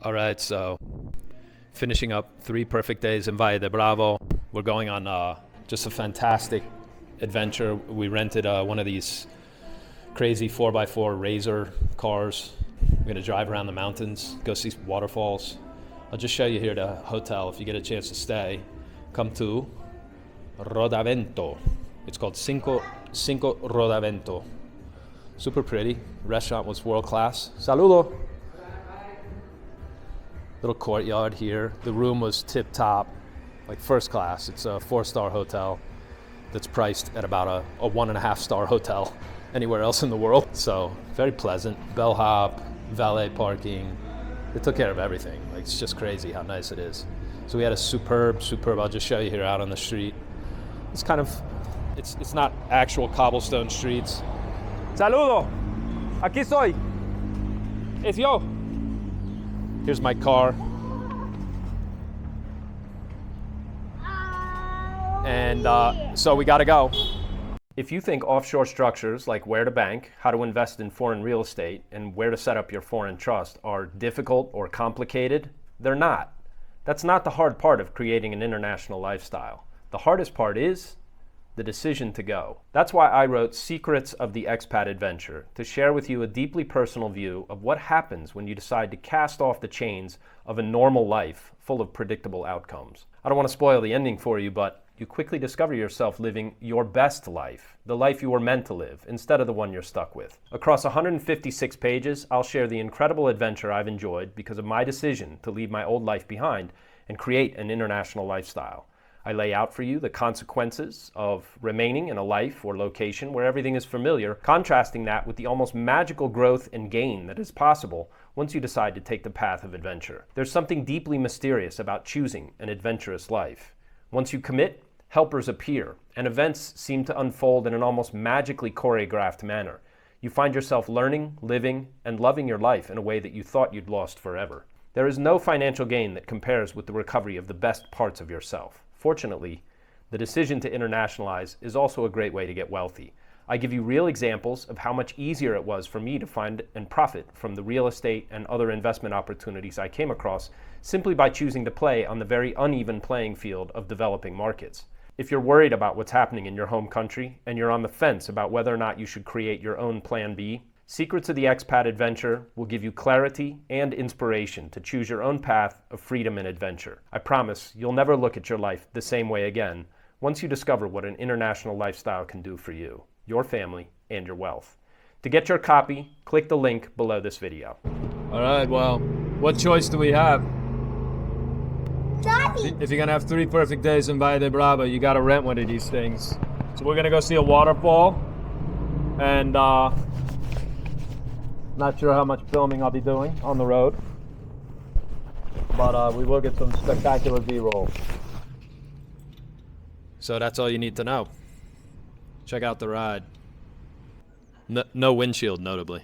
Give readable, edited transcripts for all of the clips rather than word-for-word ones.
All right, so finishing up 3 perfect days in Valle de Bravo. We're going on just a fantastic adventure. We rented one of these crazy 4x4 RZR cars. We're going to drive around the mountains, go see waterfalls. I'll just show you here the hotel. If you get a chance to stay, come to Rodavento. It's called Cinco Rodavento. Super pretty. Restaurant was world class. Saludo. Little courtyard here. The room was tip top, like first class. It's a 4-star hotel that's priced at about a 1.5-star hotel anywhere else in the world. So very pleasant. Bellhop, valet parking. They took care of everything. Like, it's just crazy how nice it is. So we had a superb, I'll just show you here out on the street. It's kind of, it's not actual cobblestone streets. Saludo, aquí soy. Es yo. Here's my car. And so we gotta go. If you think offshore structures like where to bank, how to invest in foreign real estate, and where to set up your foreign trust are difficult or complicated, they're not. That's not the hard part of creating an international lifestyle. The hardest part is the decision to go. That's why I wrote Secrets of the Expat Adventure, to share with you a deeply personal view of what happens when you decide to cast off the chains of a normal life full of predictable outcomes. I don't want to spoil the ending for you, but you quickly discover yourself living your best life, the life you were meant to live, instead of the one you're stuck with. Across 156 pages, I'll share the incredible adventure I've enjoyed because of my decision to leave my old life behind and create an international lifestyle. I lay out for you the consequences of remaining in a life or location where everything is familiar, contrasting that with the almost magical growth and gain that is possible once you decide to take the path of adventure. There's something deeply mysterious about choosing an adventurous life. Once you commit, helpers appear, and events seem to unfold in an almost magically choreographed manner. You find yourself learning, living, and loving your life in a way that you thought you'd lost forever. There is no financial gain that compares with the recovery of the best parts of yourself. Fortunately, the decision to internationalize is also a great way to get wealthy. I give you real examples of how much easier it was for me to find and profit from the real estate and other investment opportunities I came across simply by choosing to play on the very uneven playing field of developing markets. If you're worried about what's happening in your home country and you're on the fence about whether or not you should create your own plan B, Secrets of the Expat Adventure will give you clarity and inspiration to choose your own path of freedom and adventure. I promise you'll never look at your life the same way again once you discover what an international lifestyle can do for you, your family, and your wealth. To get your copy, click the link below this video. All right, well, what choice do we have? Daddy! If you're gonna have 3 perfect days in Valle de Bravo, you gotta rent one of these things. So we're gonna go see a waterfall, and not sure how much filming I'll be doing on the road, but we will get some spectacular B-roll. So that's all you need to know. Check out the ride. No windshield, notably.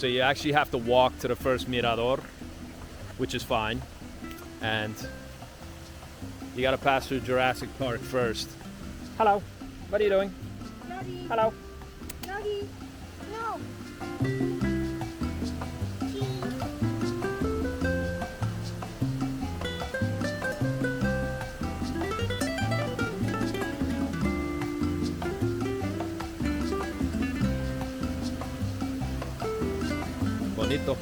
So you actually have to walk to the first Mirador, which is fine. And you gotta pass through Jurassic Park first. Hello, what are you doing? Doggy. Hello. Doggy. No. Bonito.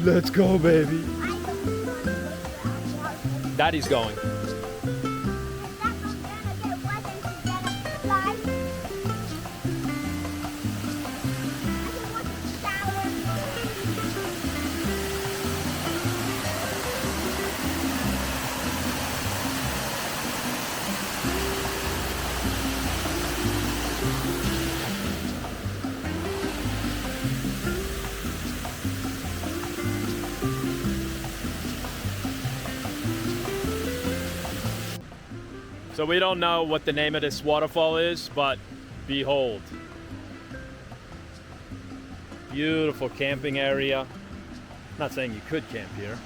Let's Let's go, baby. Daddy's going. So we don't know what the name of this waterfall is, but behold. Beautiful camping area. Not saying you could camp here.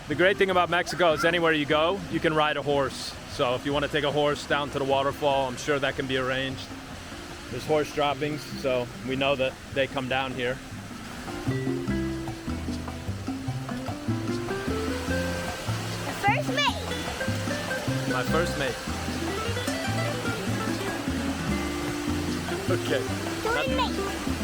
The great thing about Mexico is anywhere you go, you can ride a horse. So if you want to take a horse down to the waterfall, I'm sure that can be arranged. There's horse droppings, so we know that they come down here. First mate. My first mate. Okay. Twin mate.